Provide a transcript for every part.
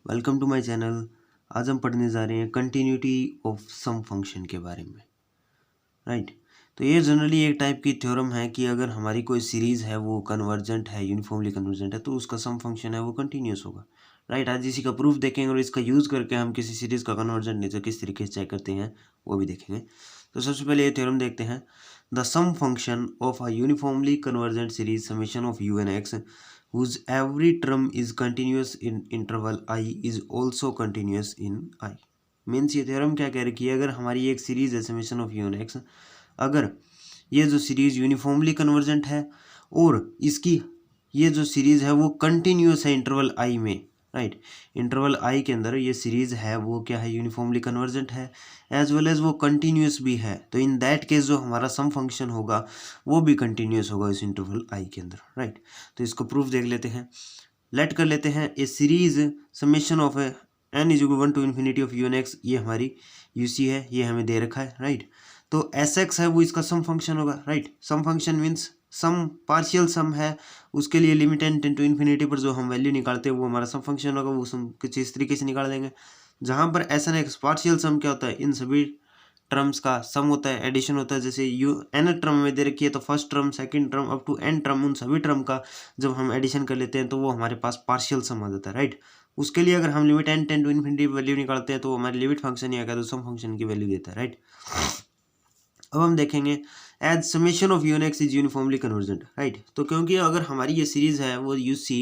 Welcome to my channel. आज हम पढ़ने जा रहे हैं कंटिन्यूटी ऑफ सम फंक्शन के बारे में। राइट। तो ये जनरली एक टाइप की थ्योरम है कि अगर हमारी कोई सीरीज़ है वो कन्वर्जेंट है, यूनिफॉर्मली कन्वर्जेंट है, तो उसका सम फंक्शन है वो कंटिन्यूस होगा। राइट। आज इसी का प्रूफ देखेंगे और इसका यूज़ करके हम किसी सीरीज़ का कन्वर्जेंट नेचर किस तरीके से चेक करते हैं वो भी देखेंगे। तो सबसे पहले ये थ्योरम देखते हैं। The sum function of a uniformly convergent series summation of you N x whose every term is continuous in interval I is also continuous in I। Means ये थ्योरम क्या कह रही है, अगर हमारी एक सीरीज है summation of you N x, अगर ये जो सीरीज यूनिफॉर्मली कन्वर्जेंट है और इसकी ये जो सीरीज है वो कंटिन्यूस है इंटरवल आई में। राइट। इंटरवल आई के अंदर ये सीरीज है वो क्या है, यूनिफॉर्मली कन्वर्जेंट है एज वेल एज वो कंटिन्यूस भी है। तो इन दैट केस जो हमारा सम फंक्शन होगा वो भी कंटिन्यूस होगा इस इंटरवल आई के अंदर। राइट। तो इसको प्रूफ देख लेते हैं। लेट कर लेते हैं a series summation of N is equal 1 to infinity of you N X, ये हमारी यू सी है, ये हमें दे रखा है। राइट। तो एस एक्स है वो इसका सम फंक्शन होगा। Right. Sum function means sum partial sum है, उसके लिए limit n tend to infinity पर जो हम वैल्यू निकालते हैं वो हमारा सम फंक्शन होगा। वो सम कुछ इस तरीके से निकाल देंगे जहाँ पर एस एन एक्स पार्शियल सम क्या होता है, इन सभी टर्म्स का सम होता है, एडिशन होता है। जैसे यू एन टर्म में दे रखी है तो first term, second term up to n term, उन सभी टर्म का जब हम एडिशन कर लेते हैं तो वो हमारे पास पार्शियल सम आ जाता है। राइट। उसके लिए अगर हम limit n tend to infinity value निकालते हैं तो वो हमारी लिमिट फंक्शन ही आएगा, तो सम फंक्शन की वैल्यू देता है। राइट। अब हम देखेंगे as summation of you N x is uniformly convergent. Right. तो क्योंकि अगर हमारी ये सीरीज है वो यू सी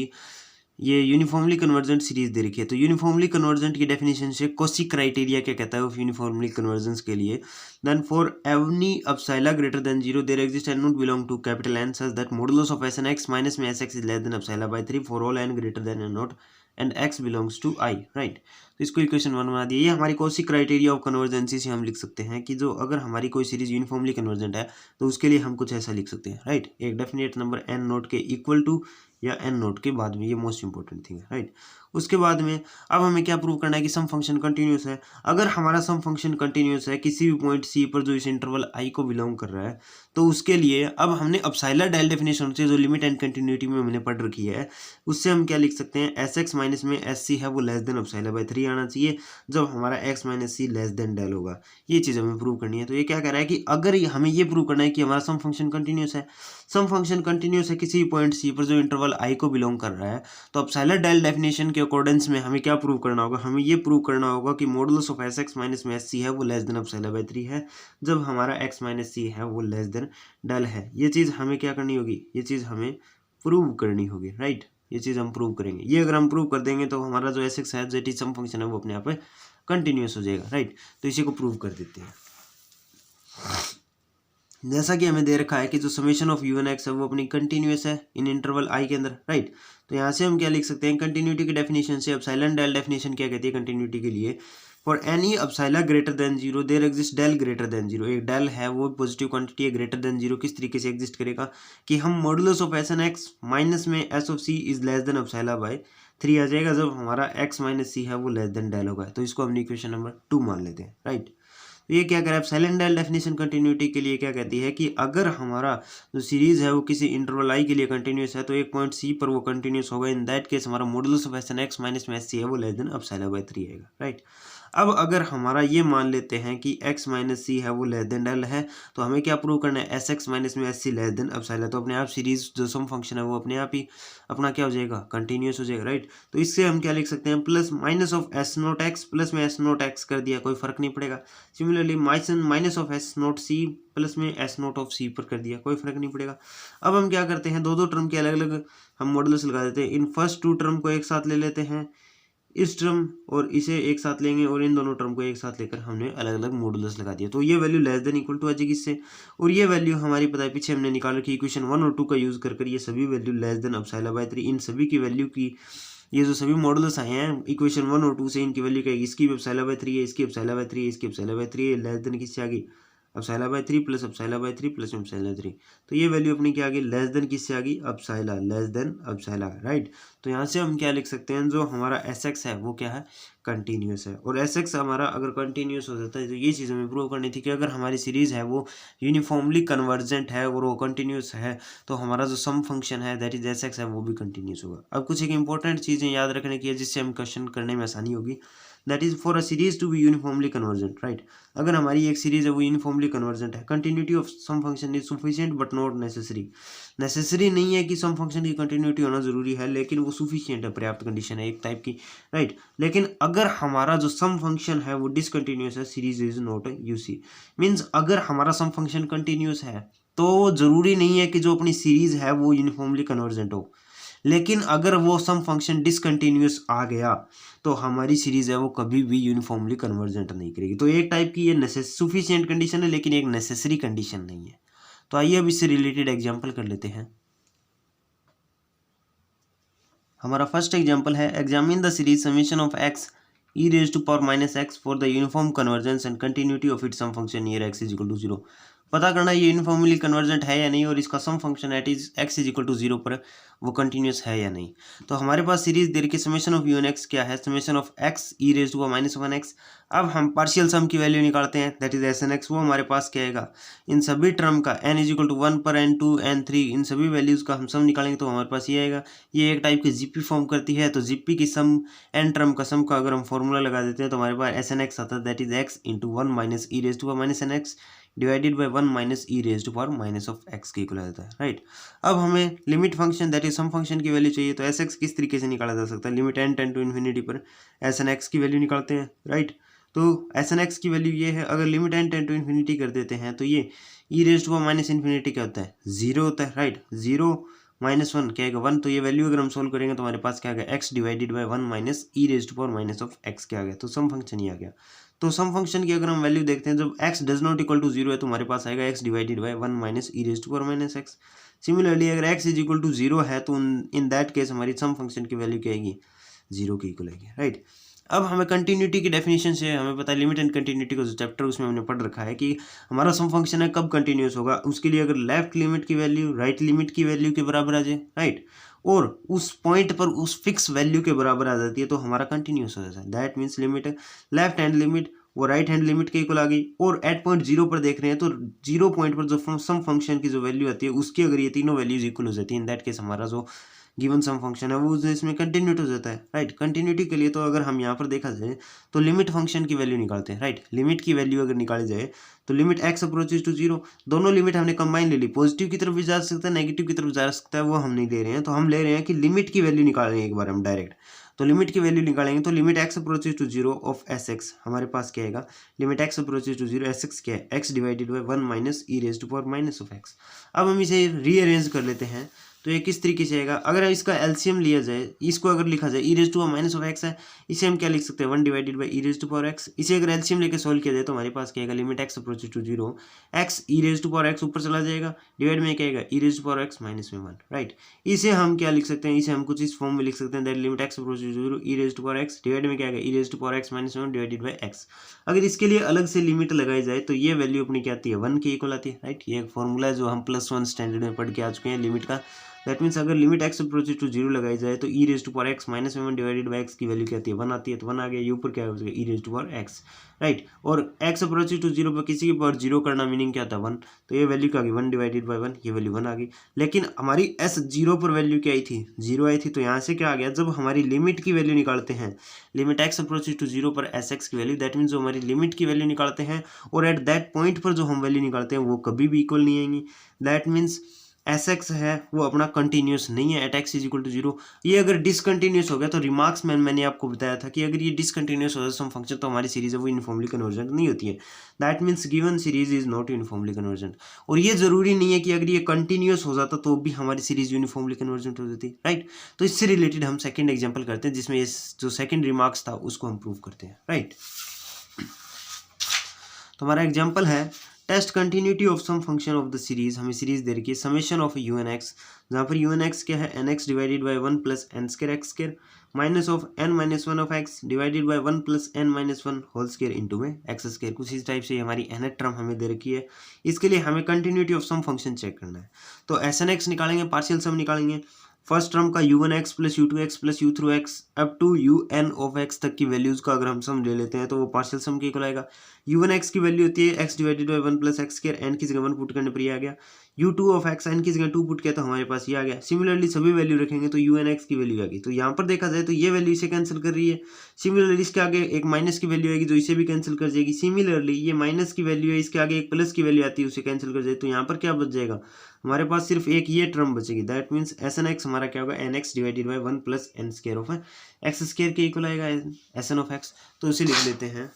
ये यूनिफॉर्मली कन्वर्जेंट सीरीज दे रखी है, तो यूनिफॉर्मली कन्वर्जेंट की डेफिनेशन से कोशी क्राइटेरिया क्या कहता है ऑफ यूनिफॉर्मली कन्वर्जेंस के लिए, then for any epsilon greater than 0 there exist N naught belong to capital N such that modulus of S N x minus में S X is less than epsilon by 3 for all N greater than N naught and X belongs to I. Right. तो इसको equation 1 बना दिया। ये हमारी Koshi criteria of कन्वर्जेंसी से हम लिख सकते हैं कि जो अगर हमारी कोई सीरीज यूनिफॉर्मली कन्वर्जेंट है तो उसके लिए हम कुछ ऐसा लिख सकते हैं। राइट। एक डेफिनेट नंबर एन नोट के इक्वल टू या एन नोट के बाद में, ये मोस्ट इंपॉर्टेंट थिंग है। राइट। उसके बाद में अब हमें क्या प्रूव करना है कि सम फंक्शन कंटिन्यूस है। अगर हमारा सम फंक्शन कंटिन्यूस है किसी भी पॉइंट सी पर जो इस इंटरवल आई को बिलोंग कर रहा है, तो उसके लिए अब हमने अपसाइलर डायल डेफिनेशन से जो लिमिट एंड कंटिन्यूटी में हमने पढ़ रखी है उससे हम क्या लिख सकते हैं, एस एक्स माइनस में एस सी है वो लेस देन अपसाइलर बाय 3 आना चाहिए जब हमारा एक्स माइनस सी लेस देन डेल होगा। ये चीज़ हमें प्रूव करनी है। तो ये क्या कह रहा है कि अगर हमें ये प्रूव करना है कि हमारा सम फंक्शन कंटिन्यूस है, सम फंक्शन कंटिन्यूस है किसी पॉइंट सी पर जो इंटरवल आई को बिलोंग कर रहा है, तो अपसाइलर डायल डेफिनेशन के अकॉर्डेंस में हमें क्या प्रूव करना होगा, हमें ये प्रूव करना होगा कि modulus of s x minus में एस सी है वो लेस देन अपसाइलर बाय 3 है जब हमारा एक्स माइनस सी है वो लेस देन डेल है। ये चीज़ हमें क्या करनी होगी, ये चीज़ हमें प्रूव करनी होगी। राइट। ये चीज़ हम प्रूव करेंगे। ये अगर हम प्रूव कर देंगे तो हमारा जो एस एक्स है जो सम फंक्शन है वो अपने आप कंटिन्यूस हो जाएगा। राइट। तो इसी को प्रूव कर देते हैं। जैसा कि हमें दे रखा है कि जो summation of you N x है वो अपनी कंटिन्यूस है इन इंटरवल आई के अंदर। राइट। तो यहाँ से हम क्या लिख सकते हैं, कंटिन्यूटी की डेफिनेशन से अपसाइलन डेल डेफिनेशन क्या कहती है कंटिन्यूटी के लिए, for any epsilon greater than 0 there exist del greater than 0। एक डेल है वो पॉजिटिव क्वांटिटी है, ग्रेटर देन 0 किस तरीके से एग्जिस्ट करेगा कि हम modulus of S N x minus में S of C is less than epsilon by 3 आ जाएगा जब हमारा एक्स माइनस सी है वो लेस देन डेल होगा। तो इसको हमने इक्वेशन नंबर 2 मान लेते हैं। राइट। तो ये क्या करें, एप्सिलॉन डेल डेफिनेशन कंटिन्यूटी के लिए क्या कहती है कि अगर हमारा जो सीरीज है वो किसी इंटरवल आई के लिए कंटिन्यूस है तो एक पॉइंट सी पर वो कंटिन्यूस होगा। इन दैट केस हमारा modulus of S N x minus में एस सी है वो लेस देन अपसाइलर बाय 3 आएगा। राइट। अब अगर हमारा ये मान लेते हैं कि x माइनस सी है वो लेस देन डेल है, तो हमें क्या प्रूव करना है, एस एक्स माइनस में एस सी लेस देन अपसाइलर। तो अपने आप सीरीज जो सम फंक्शन है वो अपने आप ही अपना क्या हो जाएगा, कंटिन्यूस हो जाएगा। राइट। तो इससे हम क्या लिख सकते हैं, plus minus of s not x plus में एस नोट एक्स कर दिया, कोई फर्क नहीं पड़ेगा। Similarly minus of s not c plus में एस नोट ऑफ सी पर कर दिया, कोई फर्क नहीं पड़ेगा। अब हम क्या करते हैं, दो दो टर्म के अलग अलग हम मॉडुलस लगा देते हैं। इन फर्स्ट 2 टर्म को एक साथ ले लेते हैं, इस टर्म और इसे एक साथ लेंगे और इन दोनों टर्म को एक साथ लेकर हमने अलग अलग मॉडुलस लगा दिया। तो ये value less than equal to आ जाएगी इससे, और ये वैल्यू हमारी पता है पीछे हमने निकाल रखी इक्वेशन 1 और 2 का यूज कर ये सभी वैल्यू लेस देन अपसाइलर बाय 3। इन सभी की वैल्यू की ये जो सभी मॉडुलस आए हैं इक्वेशन 1 और 2 से, इनकी वैल्यू क्या है, इसकी भी अपसाइलर बाय 3 है, इसकी अपसाइलर बाय 3 है, इसकी अपसाइलर बाय 3 है, लेस देन किससे आ गई, epsilon bye 3 plus epsilon bye 3 plus epsilon 3। तो ये वैल्यू अपनी क्या आ गई, लेस देन किससे आ गई, epsilon, less than epsilon, right. तो यहाँ से हम क्या लिख सकते हैं, जो हमारा एस एक्स है वो क्या है, कंटिन्यूस है। और एस एक्स हमारा अगर कंटिन्यूस हो जाता है तो ये चीज़ हमें प्रूव करनी थी कि अगर हमारी सीरीज़ है वो यूनिफॉर्मली कन्वर्जेंट है और वो कंटिन्यूस है, तो हमारा जो सम फंक्शन है दैट इज एस एक्स है वो भी कंटिन्यूस होगा। अब कुछ एक इंपॉर्टेंट चीज़ें याद रखने की है जिससे हम क्वेश्चन करने में आसानी होगी। That is for a series to be uniformly convergent, right. अगर हमारी एक सीरीज है वो यूनिफॉर्मली कन्वर्जेंट है, continuity of sum function is sufficient but not necessary. Necessary नहीं है कि सम फंक्शन की कंटिन्यूटी होना जरूरी है, लेकिन वो सफिशिएंट है, पर्याप्त कंडीशन है एक टाइप की, राइट। लेकिन अगर हमारा जो सम फंक्शन है वो डिसकंटिन्यूस है, series is not UC. Means अगर हमारा सम फंक्शन कंटिन्यूस है तो जरूरी नहीं है कि जो अपनी सीरीज है वो यूनिफॉर्मली कन्वर्जेंट हो। लेकिन अगर वो सम फंक्शन डिसकंटिन्यूस आ गया तो हमारी सीरीज है वो कभी भी यूनिफॉर्मली कन्वर्जेंट नहीं करेगी। तो एक टाइप की ये सफिशिएंट कंडीशन है, लेकिन एक नेसेसरी कंडीशन नहीं है। तो आइए अब इससे रिलेटेड एग्जांपल कर लेते हैं। हमारा फर्स्ट एग्जांपल है, examine the series summation of x e raised to power minus x for the uniform convergence and continuity of its sum function near x is equal to 0। पता करना ये uniformly convergent है या नहीं, और इसका sum function at is X is equal to 0 पर वो कंटिन्यूस है या नहीं। तो हमारे पास सीरीज दे रखी, summation of you N x क्या है, summation of x E raise to minus 1x। अब हम पार्शियल सम की वैल्यू निकालते हैं, that is s N x. वो हमारे पास क्या आएगा, इन सभी टर्म का n इज इक्वल टू 1 पर n2 n3 इन सभी वैल्यूज का हम सम निकालेंगे तो हमारे पास ये आएगा। ये एक टाइप की जीपी फॉर्म करती है, तो जीपी की सम n टर्म का सम का अगर हम फॉर्मूला लगा देते हैं तो हमारे पास एस एन एक्स आता है, that is x into 1 minus e raise to minus n x divided by 1 minus e raise to power minus of x के इक्वल आ जाता है, राइट। अब हमें limit function that is sum function की value चाहिए, तो एस एक्स किस तरीके से निकाला जा सकता है, limit n tend to infinity पर एस एन एक्स की वैल्यू निकालते हैं, राइट। तो एस एन एक्स की वैल्यू ये है, अगर limit n tend to infinity कर देते हैं तो ये e raise to minus infinity क्या होता है, 0 होता है, राइट। 0 माइनस 1 क्या आएगा 1, तो ये वैल्यू अगर हम सोल्व करेंगे तो हमारे पास क्या आ गया, x divided by 1 minus e raise to power minus of x क्या आ गया, तो सम फंक्शन ही आ गया। तो सम फंक्शन की अगर हम वैल्यू देखते हैं, जब x does not equal to 0 है तो हमारे पास आएगा x divided by 1 minus e raise to power minus x. Similarly अगर x इज इक्वल टू 0 है तो इन दैट केस हमारी सम फंक्शन की वैल्यू क्या आएगी, 0 के इक्वल आएगी, राइट। अब हमें कंटिन्यूटी की डेफिनेशन से हमें पता है, लिमिट एंड कंटिन्यूटी का जो चैप्टर उसमें हमने पढ़ रखा है कि हमारा सम फंक्शन है कब कंटिन्यूस होगा, उसके लिए अगर लेफ्ट लिमिट की वैल्यू राइट लिमिट की वैल्यू के बराबर आ जाए, राइट, और उस पॉइंट पर उस फिक्स वैल्यू के बराबर आ जाती है तो हमारा कंटिन्यूस हो जाता है। That means limit left hand limit वो राइट हैंड लिमिट के इक्वल आ गई, और एट पॉइंट 0 पर देख रहे हैं तो 0 पॉइंट पर जो सम फंक्शन की जो वैल्यू आती है उसकी अगर ये तीनों वैल्यूज इक्वल हो जाती है, इन दैट केस हमारा जो गिवन सम फंक्शन है वो इसमें कंटिन्यूट हो जाता है, राइट। कंटिन्यूटी के लिए तो अगर हम यहाँ पर देखा जाए तो लिमिट फंक्शन की वैल्यू निकालते हैं, राइट। लिमिट की वैल्यू अगर निकाली जाए तो लिमिट एक्स अप्रोचेज टू 0, दोनों लिमिट हमने कंबाइन ले ली, पॉजिटिव की तरफ भी जा सकता है नेगेटिव की तरफ जा सकता है, वो हम नहीं ले रहे हैं। तो हम ले रहे हैं कि लिमिट की वैल्यू निकाल रहे हैं एक बार हम डायरेक्ट। तो लिमिट की वैल्यू निकालेंगे तो limit x approaches to 0 of s x हमारे पास क्या आएगा, limit x approaches to 0 s x क्या है, x divided by 1 minus e raise to power minus of x. अब हम इसे रीअरेंज कर लेते हैं तो ये किस तरीके से आएगा, अगर इसका एलसीएम लिया जाए, इसको अगर लिखा जाए E raise to minus of X है, इसे हम क्या लिख सकते हैं 1 divided by E raise to power X. इसे अगर एलसीएम लेके सोल्व किया जाए तो हमारे पास क्या आएगा, limit x approaches to 0 X E raise to power X ऊपर चला जाएगा, डिवाइड में क्या आएगा E raise to power x minus में 1, राइट। इसे हम क्या लिख सकते हैं, इसे हम कुछ इस फॉर्म में लिख सकते हैं, that limit x approaches to 0 E raise to power X divide में क्या आएगा E raise to power x minus 1 divided by X. अगर इसके लिए अलग से लिमिट लगाई जाए तो ये वैल्यू अपनी क्या आती है, 1 के इक्वल आती है, राइट। ये एक फॉर्मूला है जो हम +1 स्टैंडर्ड में पढ़ के आ चुके हैं लिमिट का। दैट मीन्स अगर लिमिट एक्स अप्रोचेज टू 0 लगाई जाए तो e raise to power x minus में 1 डिवाइडेड बाई एक्स की वैल्यू क्या आती है, 1 आती है, तो 1 आ गया, ये ऊपर क्या हो जाएगा e raise to power x, right. और एक्स अप्रोचेज टू 0 पर किसी की पावर 0 करना मीनिंग क्या था 1, तो ये वैल्यू क्या आ गई 1 डिवाइडेड बाई 1, ये वैल्यू 1 आ गई। लेकिन हमारी एस 0 पर वैल्यू क्या आई थी, 0 आई थी, तो यहाँ से क्या आ गया, जब हमारी लिमिट की वैल्यू निकालते हैं, लिमिट एक्स अप्रोचेज टू 0 पर एस एक्स की वैल्यू, दैट मीन्स जो हमारी लिमिट की वैल्यू निकालते हैं और एट दैट पॉइंट पर जो हम वैल्यू निकालते हैं वो कभी भी इक्वल नहीं आएंगी। दैट मीन्स एस एक्स है वो अपना कंटिन्यूस नहीं है at x is equal to 0। ये अगर डिसकंटिन्यूस हो गया तो रिमार्क्स में मैंने आपको बताया था कि अगर ये डिसकंटिन्यूस हो जाए सम फंक्शन तो हमारी सीरीज है वो यूनिफॉर्मली कन्वर्जेंट नहीं होती है। That means given series is not uniformly convergent. और ये जरूरी नहीं है कि अगर ये कंटिन्यूस हो जाता तो भी हमारी सीरीज यूनिफॉर्मली कन्वर्जेंट हो जाती, राइट। तो इससे रिलेटेड हम सेकेंड एग्जाम्पल करते हैं जिसमें जो सेकेंड रिमार्क्स था उसको हम प्रूव करते हैं, राइट। तो हमारा एग्जाम्पल है, test continuity of sum function of the series, हमें सीरीज दे रखी है summation of you N x, जहाँ पर यू एन एक्स क्या है n x divided by one plus n square x square minus of n minus one of x divided by one plus n minus one whole square into में x square. कुछ इस type से हमारी N term हमें दे रखी है। इसके लिए हमें continuity of sum function check करना है। तो एस एन एक्स निकालेंगे, पार्शियल सम निकालेंगे। फर्स्ट टर्म का u one x plus u two x plus u three x up to u n of x तक की वैल्यूज का अगर हम सम ले लेते हैं तो वो पार्शियल सम के इक्वल आएगा। यू वन एक्स की वैल्यू होती है x divided by one plus x square, n की जगह वन पुट करने पर ये आ गया। U two of x n की जगह टू पुट किया तो हमारे पास ये आ गया। सिमिलरली सभी वैल्यू रखेंगे तो यू एन एक्स की वैल्यू आ गई। तो यहाँ पर देखा जाए तो ये वैल्यू इसे कैंसिल कर रही है। सिमिलरली इसके आगे एक माइनस की वैल्यू आएगी जो इसे भी कैंसिल कर जाएगी। सिमिलरली ये माइनस की वैल्यू है, इसके आगे एक प्लस की वैल्यू आती है उसे कैंसिल कर जाए। तो यहाँ पर क्या बच जाएगा, हमारे पास सिर्फ एक ये टर्म बचेगी। That means s N x हमारा क्या होगा, n x divided by one plus n square of x square के इक्वल आएगा एस एन ऑफ एक्स। तो उसे लिख लेते हैं।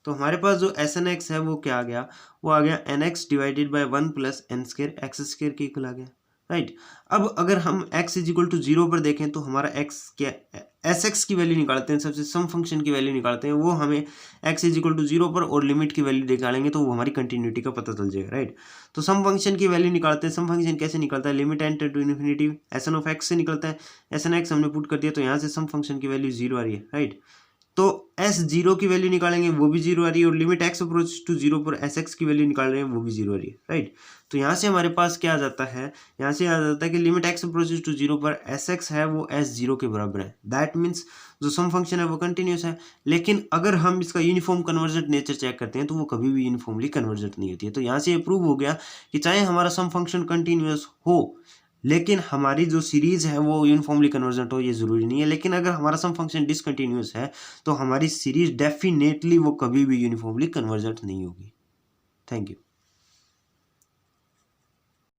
तो हमारे पास जो एस एन एक्स है वो क्या आ गया, वो आ गया n x divided by one plus n square x square के इक्वल आ गया, राइट। अब अगर हम x is equal to zero पर देखें तो हमारा x क्या, एस एक्स की वैल्यू निकालते हैं, सबसे सम फंक्शन की वैल्यू निकालते हैं, वो हमें x is equal to zero पर और लिमिट की वैल्यू निकालेंगे तो वो हमारी कंटिन्यूटी का पता चल जाएगा, राइट। तो सम फंक्शन की वैल्यू निकालते हैं। सम फंक्शन कैसे निकलता है, limit n to infinity s n of x से निकलता है। एस एन एक्स हमने पुट कर दिया तो यहाँ से सम फंक्शन की वैल्यू जीरो आ रही है, राइट। तो एस जीरो की वैल्यू निकालेंगे वो भी जीरो आ रही है, और limit x approach to zero पर एस एक्स की वैल्यू निकाल रहे हैं वो भी जीरो आ रही है, राइट। तो यहाँ से हमारे पास क्या आ जाता है, यहाँ से आ जाता है कि limit x approach to zero पर एस एक्स है वो एस जीरो के बराबर है। दैट मीन्स जो सम फंक्शन है वो कंटिन्यूस है। लेकिन अगर हम इसका यूनिफॉर्म कन्वर्जेंट नेचर चेक करते हैं तो वो कभी भी यूनिफॉर्मली कन्वर्जेंट नहीं होती है। तो यहाँ से ये प्रूव हो गया कि चाहे हमारा सम फंक्शन कंटिन्यूस हो लेकिन हमारी जो सीरीज है वो यूनिफॉर्मली कन्वर्जेंट हो, ये ज़रूरी नहीं है। लेकिन अगर हमारा सम फंक्शन डिसकंटिन्यूस है तो हमारी सीरीज डेफिनेटली वो कभी भी यूनिफॉर्मली कन्वर्जेंट नहीं होगी। Thank you.